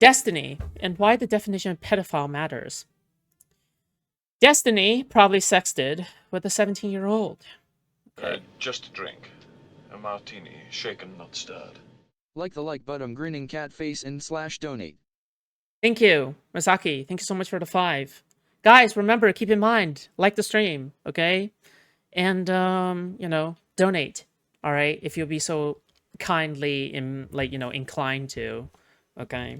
Destiny and why the definition of pedophile matters. Destiny probably sexted with a 17-year-old. Just a drink. A martini, shaken, not stirred. Like the like button, grinning cat face and /donate. Thank you, Masaki. Thank you so much for the 5. Guys, remember, keep in mind, like the stream, okay? And, donate, all right? If you'll be so kindly, inclined to, okay?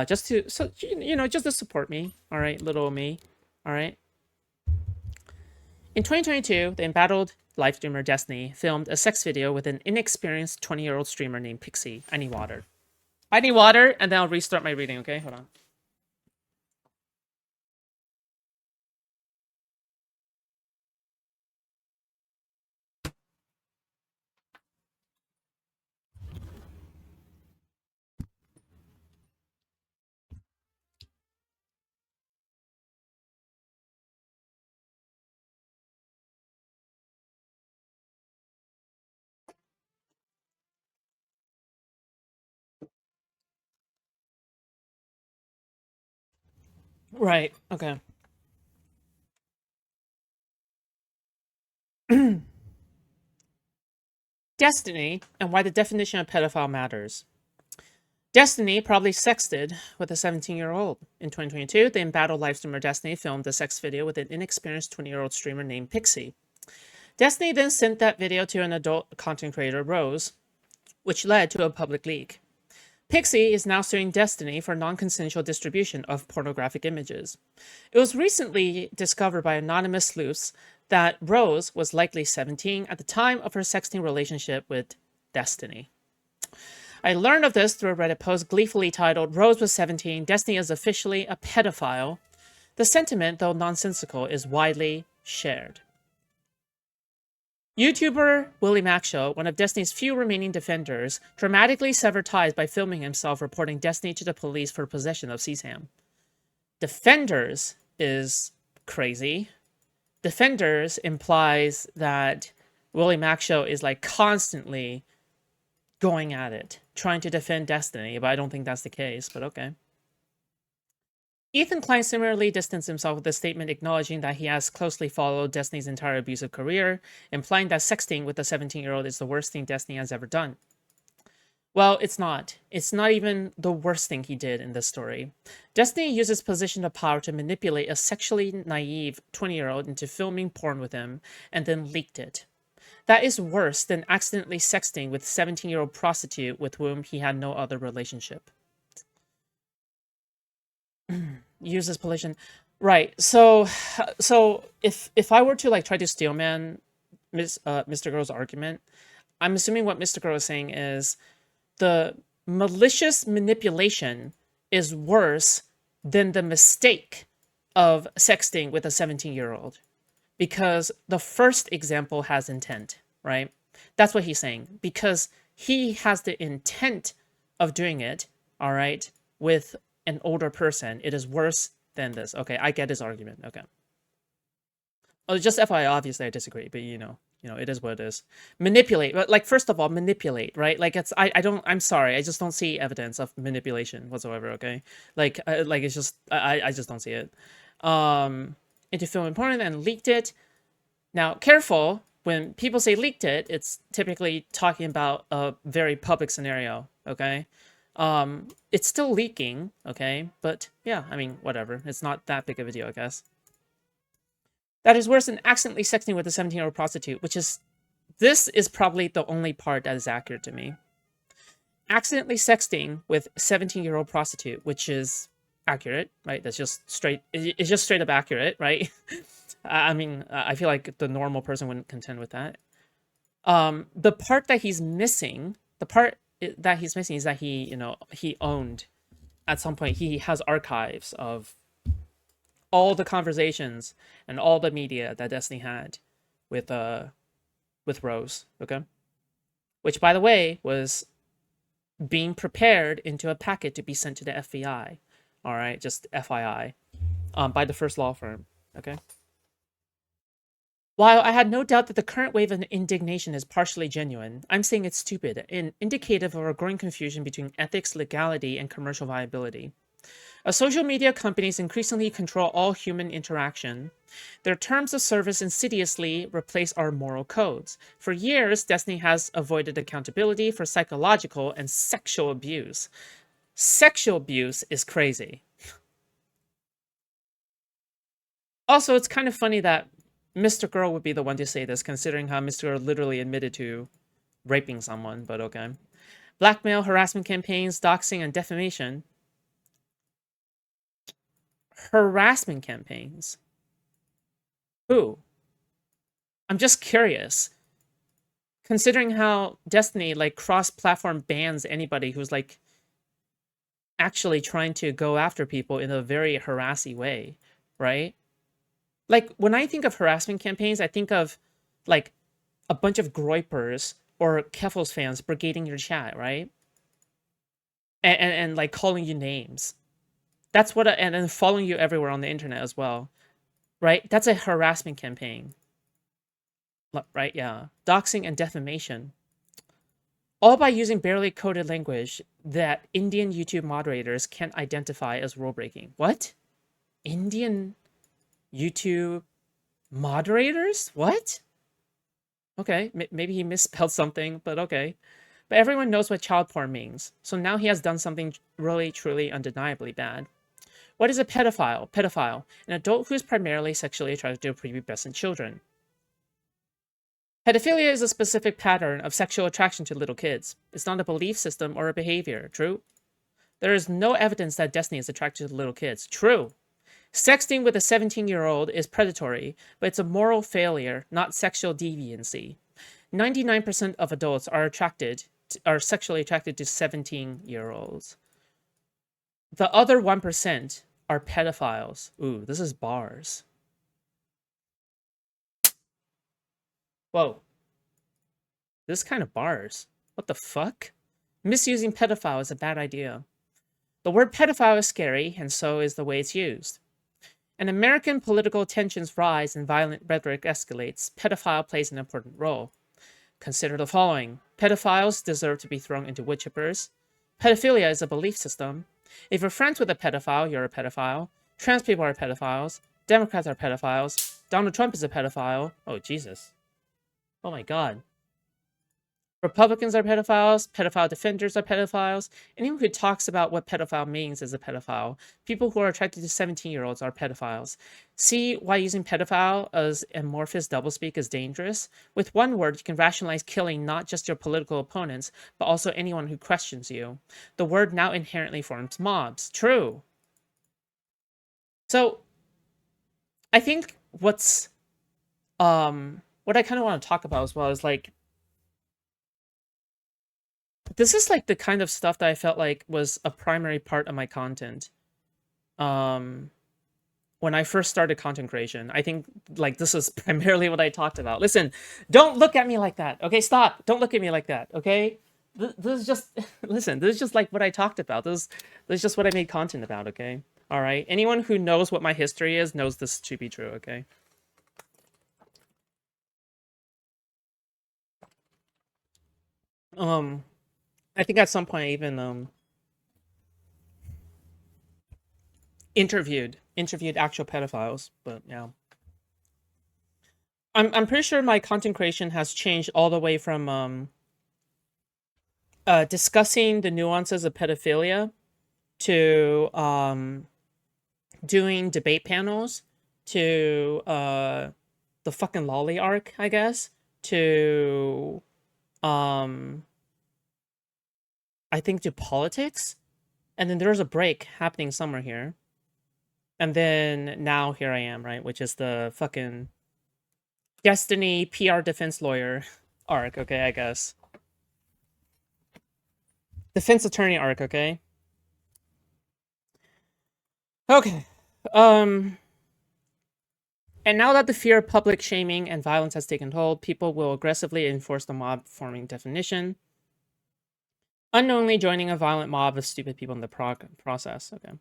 Just to, just to support me, all right? Little me, all right? In 2022, the embattled live streamer Destiny filmed a sex video with an inexperienced 20-year-old streamer named Pixie. I need water. I need water, and then I'll restart my reading, okay? Hold on. Right, okay. Destiny and why the definition of pedophile matters. Destiny probably sexted with a 17-year-old. In 2022, the embattled live streamer Destiny filmed a sex video with an inexperienced 20-year-old streamer named Pixie. Destiny then sent that video to an adult content creator, Rose, which led to a public leak. Pixie is now suing Destiny for non-consensual distribution of pornographic images. It was recently discovered by anonymous sleuths that Rose was likely 17 at the time of her sexting relationship with Destiny. I learned of this through a Reddit post gleefully titled, "Rose was 17, Destiny is officially a pedophile." The sentiment, though nonsensical, is widely shared. YouTuber Willie Mackshow, one of Destiny's few remaining defenders, dramatically severed ties by filming himself reporting Destiny to the police for possession of CSAM. Defenders is crazy. Defenders implies that Willie Mackshow is like constantly going at it, trying to defend Destiny, but I don't think that's the case, but okay. Ethan Klein similarly distanced himself with a statement acknowledging that he has closely followed Destiny's entire abusive career, implying that sexting with a 17-year-old is the worst thing Destiny has ever done. Well, it's not. It's not even the worst thing he did in this story. Destiny used his position of power to manipulate a sexually naive 20-year-old into filming porn with him and then leaked it. That is worse than accidentally sexting with a 17-year-old prostitute with whom he had no other relationship. Use his position. Right. So if I were to like try to steelman MrGirl's argument, I'm assuming what MrGirl is saying is the malicious manipulation is worse than the mistake of sexting with a 17-year-old. Because the first example has intent, right? That's what he's saying. Because he has the intent of doing it, all right, with an older person, it is worse than this. Okay, I get his argument. Okay. Oh, just FYI, obviously I disagree, but you know, it is what it is. Manipulate, but like first of all, manipulate, right? Like it's I'm sorry, I just don't see evidence of manipulation whatsoever. Okay, like it's just I just don't see it. Into film important and leaked it. Now, careful, when people say leaked it, it's typically talking about a very public scenario, okay? It's still leaking, okay? But yeah, I mean, whatever. It's not that big of a deal, I guess. That is worse than accidentally sexting with a 17-year-old prostitute, this is probably the only part that is accurate to me. Accidentally sexting with 17-year-old prostitute, which is accurate, right? That's just it's just straight up accurate, right? I mean, I feel like the normal person wouldn't contend with that. The part that he's missing, is that he owned at some point. He has archives of all the conversations and all the media that Destiny had with Rose, okay? Which, by the way, was being prepared into a packet to be sent to the FBI. All right, just FYI, by the first law firm, okay? While I had no doubt that the current wave of indignation is partially genuine, I'm saying it's stupid and indicative of a growing confusion between ethics, legality, and commercial viability. As social media companies increasingly control all human interaction, their terms of service insidiously replace our moral codes. For years, Destiny has avoided accountability for psychological and sexual abuse. Sexual abuse is crazy. Also, it's kind of funny that MrGirl would be the one to say this, considering how MrGirl literally admitted to raping someone, but okay. Blackmail, harassment campaigns, doxing, and defamation. Harassment campaigns? Who? I'm just curious. Considering how Destiny, like, cross-platform bans anybody who's, like, actually trying to go after people in a very harassy way, right? Like, when I think of harassment campaigns, I think of, like, a bunch of groypers or Keffels fans brigading your chat, right? And like, calling you names. That's what, and then following you everywhere on the internet as well, right? That's a harassment campaign, right? Yeah. Doxing and defamation. All by using barely coded language that Indian YouTube moderators can't identify as rule-breaking. What? Indian YouTube moderators? What? Okay, maybe he misspelled something, but okay. But everyone knows what child porn means, so now he has done something really, truly, undeniably bad. What is a pedophile? Pedophile, an adult who is primarily sexually attracted to prepubescent children. Pedophilia is a specific pattern of sexual attraction to little kids. It's not a belief system or a behavior. True. There is no evidence that Destiny is attracted to little kids. True. Sexting with a 17-year-old is predatory, but it's a moral failure, not sexual deviancy. 99% of adults are sexually attracted to 17-year-olds. The other 1% are pedophiles. Ooh, this is bars. Whoa. This kind of bars. What the fuck? Misusing pedophile is a bad idea. The word pedophile is scary, and so is the way it's used. An American political tensions rise and violent rhetoric escalates. Pedophile plays an important role. Consider the following. Pedophiles deserve to be thrown into wood chippers. Pedophilia is a belief system. If you're friends with a pedophile, you're a pedophile. Trans people are pedophiles. Democrats are pedophiles. Donald Trump is a pedophile. Oh, Jesus. Oh my God. Republicans are pedophiles. Pedophile defenders are pedophiles. Anyone who talks about what pedophile means is a pedophile. People who are attracted to 17-year-olds are pedophiles. See why using pedophile as amorphous doublespeak is dangerous? With one word, you can rationalize killing not just your political opponents, but also anyone who questions you. The word now inherently forms mobs. True. So, I think what I kind of want to talk about as well is, like, this is like the kind of stuff that I felt like was a primary part of my content. When I first started content creation, I think like this is primarily what I talked about. Listen, don't look at me like that. Okay, stop. Don't look at me like that. Okay, this is just listen. This is just like what I talked about. This is just what I made content about. Okay, all right. Anyone who knows what my history is knows this to be true. Okay. I think at some point I even interviewed actual pedophiles, but yeah. I'm pretty sure my content creation has changed all the way from discussing the nuances of pedophilia to doing debate panels to the fucking lolly arc, I guess, to I think to politics, and then there's a break happening somewhere here. And then now here I am, right? Which is the fucking Destiny PR defense lawyer arc, okay, I guess. Defense attorney arc, okay? Okay. And now that the fear of public shaming and violence has taken hold, people will aggressively enforce the mob forming definition, unknowingly joining a violent mob of stupid people in the process. Okay.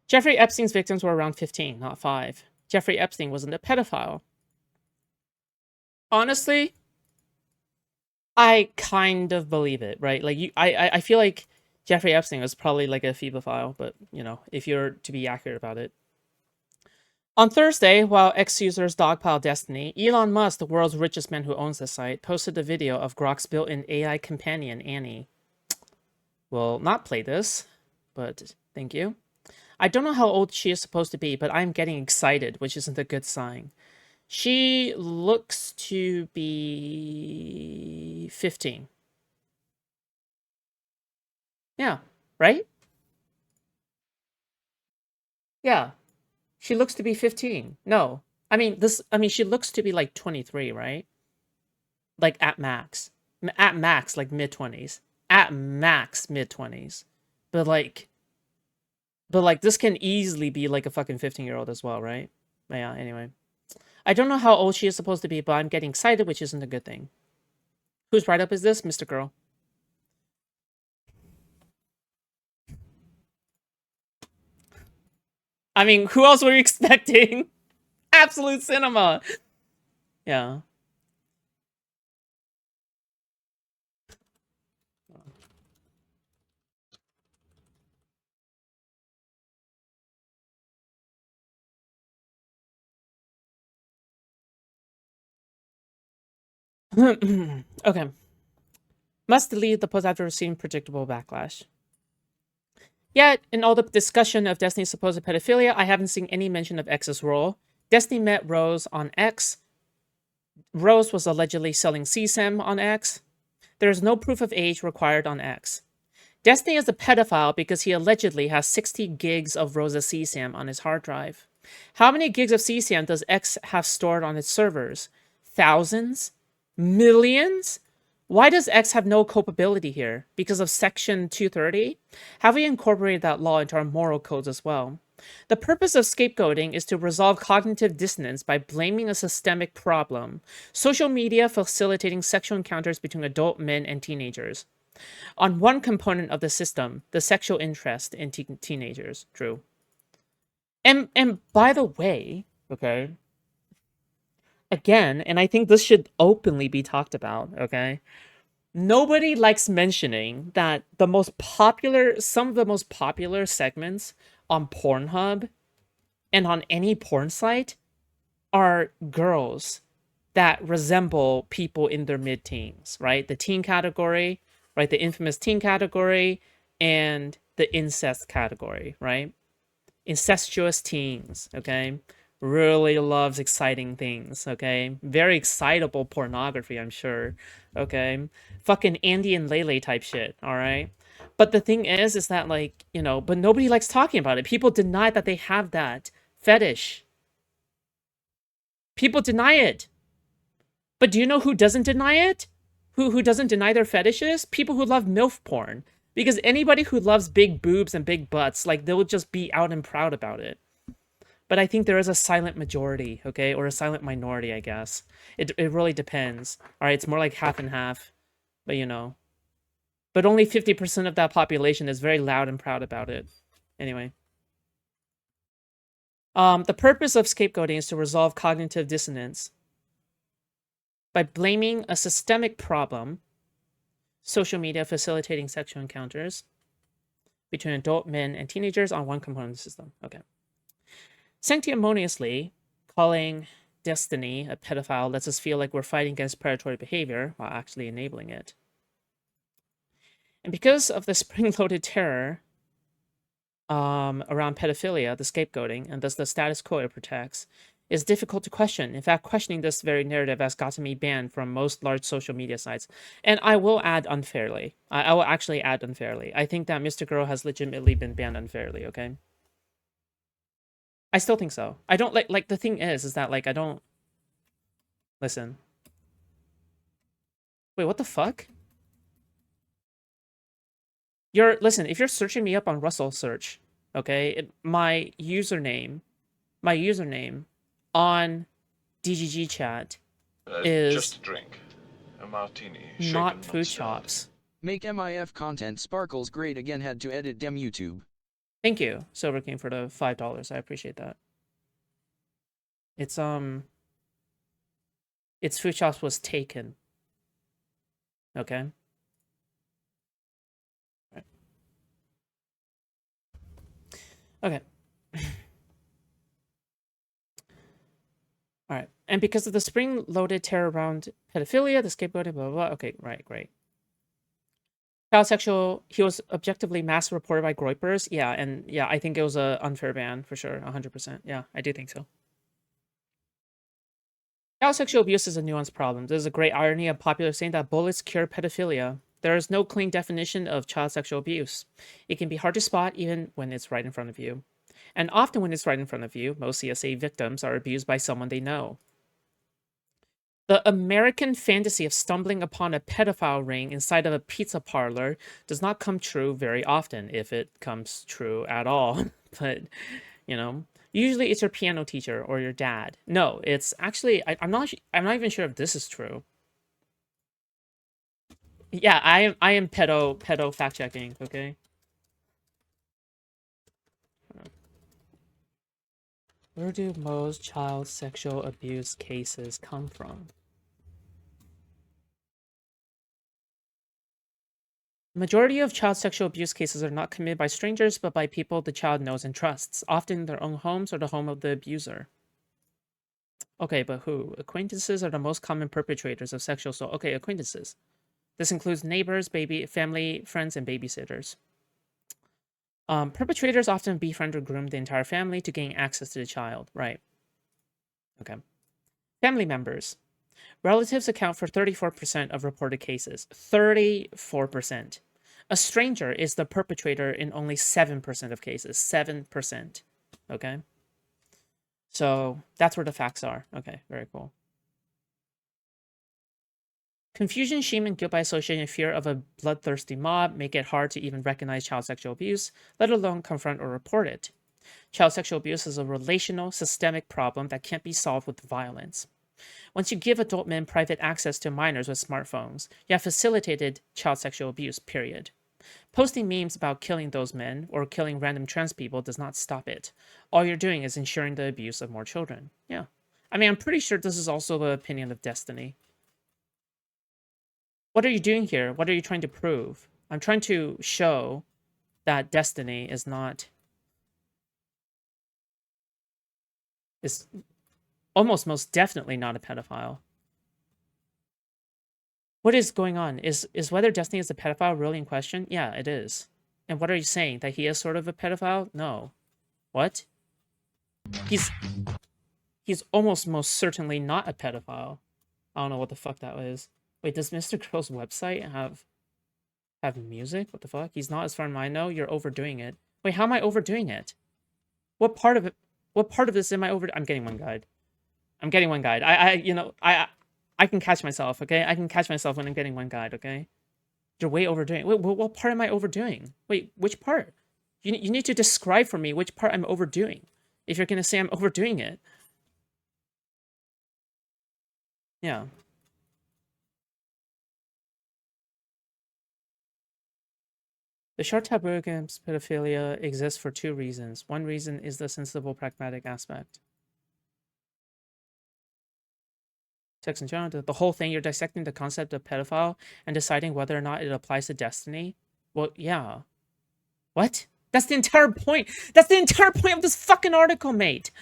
Jeffrey Epstein's victims were around 15, not 5. Jeffrey Epstein wasn't a pedophile. Honestly, I kind of believe it, right? Like I feel like Jeffrey Epstein was probably like a phebophile, but you know, if you're to be accurate about it. On Thursday, while X users dogpile Destiny, Elon Musk, the world's richest man who owns the site, posted a video of Grok's built-in AI companion, Annie. Will not play this, but thank you. I don't know how old she is supposed to be, but I'm getting excited, which isn't a good sign. She looks to be 15. Yeah, right? Yeah. She looks to be 15. No. I mean she looks to be like 23, right? Like at max. At max like mid-20s. At max mid-20s. But like this can easily be like a fucking 15-year-old as well, right? But yeah, anyway. I don't know how old she is supposed to be, but I'm getting excited, which isn't a good thing. Whose write-up is this? MrGirl. I mean, who else were you expecting? Absolute cinema. Yeah. Okay. Must delete the post after receiving predictable backlash. Yet, in all the discussion of Destiny's supposed pedophilia, I haven't seen any mention of X's role. Destiny met Rose on X. Rose was allegedly selling CSAM on X. There is no proof of age required on X. Destiny is a pedophile because he allegedly has 60 gigs of Rose's CSAM on his hard drive. How many gigs of CSAM does X have stored on its servers? Thousands? Millions? Why does X have no culpability here? Because of Section 230? Have we incorporated that law into our moral codes as well? The purpose of scapegoating is to resolve cognitive dissonance by blaming a systemic problem. Social media facilitating sexual encounters between adult men and teenagers. On one component of the system, the sexual interest in teenagers. True. And by the way, okay, again, and I think this should openly be talked about, okay? Nobody likes mentioning that some of the most popular segments on Pornhub and on any porn site are girls that resemble people in their mid-teens, right? The teen category, right? The infamous teen category and the incest category, right? Incestuous teens, okay? Really loves exciting things, okay? Very excitable pornography, I'm sure, okay? Fucking Andy and Lele type shit, all right? But the thing is that, like, you know, but nobody likes talking about it. People deny that they have that fetish. People deny it. But do you know who doesn't deny it? Who doesn't deny their fetishes? People who love MILF porn. Because anybody who loves big boobs and big butts, like, they'll just be out and proud about it. But I think there is a silent majority, okay? Or a silent minority, I guess. It really depends. All right, it's more like half and half. But, you know. But only 50% of that population is very loud and proud about it. Anyway. The purpose of scapegoating is to resolve cognitive dissonance by blaming a systemic problem, social media facilitating sexual encounters between adult men and teenagers on one component of the system. Okay. Sanctimoniously calling Destiny a pedophile lets us feel like we're fighting against predatory behavior while actually enabling it. And because of the spring-loaded terror around pedophilia, the scapegoating, and thus the status quo it protects, is difficult to question. In fact, questioning this very narrative has gotten me banned from most large social media sites. And I will add unfairly. I will actually add unfairly. I think that MrGirl has legitimately been banned unfairly, okay? I still think so. I don't like the thing is that like I don't listen. Wait, what the fuck? Listen, if you're searching me up on Russell search, okay, my username on DGG chat is just a drink. A martini, shaken, not not Foodshops. stirred. Make MIF content sparkles great again, had to edit dem YouTube. Thank you, Silver King, for the $5. I appreciate that. It's Foodshops was taken. Okay. Right. Okay. All right. And because of the spring-loaded terror around pedophilia, the scapegoating, blah, blah, blah. Okay, right, great. Child sexual, he was objectively mass reported by Groypers. Yeah, and yeah, I think it was a unfair ban for sure, 100%. Yeah, I do think so. Child sexual abuse is a nuanced problem. There's a great irony of popular saying that bullets cure pedophilia. There is no clean definition of child sexual abuse. It can be hard to spot even when it's right in front of you. And often when it's right in front of you, most CSA victims are abused by someone they know. The American fantasy of stumbling upon a pedophile ring inside of a pizza parlor does not come true very often, if it comes true at all. But, you know, usually it's your piano teacher or your dad. No, it's actually I'm not even sure if this is true. Yeah, I am pedo fact checking, okay? Where do most child sexual abuse cases come from? Majority of child sexual abuse cases are not committed by strangers, but by people the child knows and trusts, often in their own homes or the home of the abuser. Okay, but who? Acquaintances are the most common perpetrators of sexual assault. Okay, acquaintances. This includes neighbors, family, friends, and babysitters. Perpetrators often befriend or groom the entire family to gain access to the child. Right. Okay. Family members. Relatives account for 34% of reported cases. 34%. A stranger is the perpetrator in only 7% of cases. 7%. Okay? So that's where the facts are. Okay, very cool. Confusion, shame, and guilt by association and fear of a bloodthirsty mob make it hard to even recognize child sexual abuse, let alone confront or report it. Child sexual abuse is a relational, systemic problem that can't be solved with violence. Once you give adult men private access to minors with smartphones, you have facilitated child sexual abuse, period. Posting memes about killing those men or killing random trans people does not stop it. All you're doing is ensuring the abuse of more children. Yeah. I mean, I'm pretty sure this is also the opinion of Destiny. What are you doing here? What are you trying to prove? I'm trying to show that Destiny is almost most definitely not a pedophile. What is going on? Is whether Destiny is a pedophile really in question? Yeah, it is. And what are you saying? That he is sort of a pedophile? No. What? He's almost most certainly not a pedophile. I don't know what the fuck that was. Wait, does MrGirl's website have music? What the fuck? He's not, as far as I know. You're overdoing it. Wait, how am I overdoing it? What part of it? What part of this am I over? I'm getting one guide. I'm getting one guide. I can catch myself. Okay, I can catch myself when I'm getting one guide. Okay, you're way overdoing. Wait, what part am I overdoing? Wait, which part? You need to describe for me which part I'm overdoing. If you're gonna say I'm overdoing it. Yeah. The short taboo against pedophilia exists for two reasons. One reason is the sensible, pragmatic aspect. Sex in general, the whole thing, you're dissecting the concept of pedophile and deciding whether or not it applies to Destiny. Well, yeah. What? That's the entire point. That's the entire point of this fucking article, mate.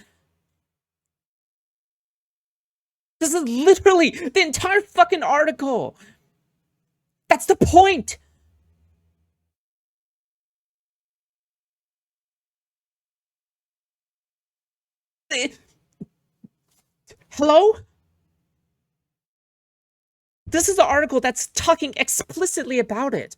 This is literally the entire fucking article. That's the point. Hello? This is the article that's talking explicitly about it.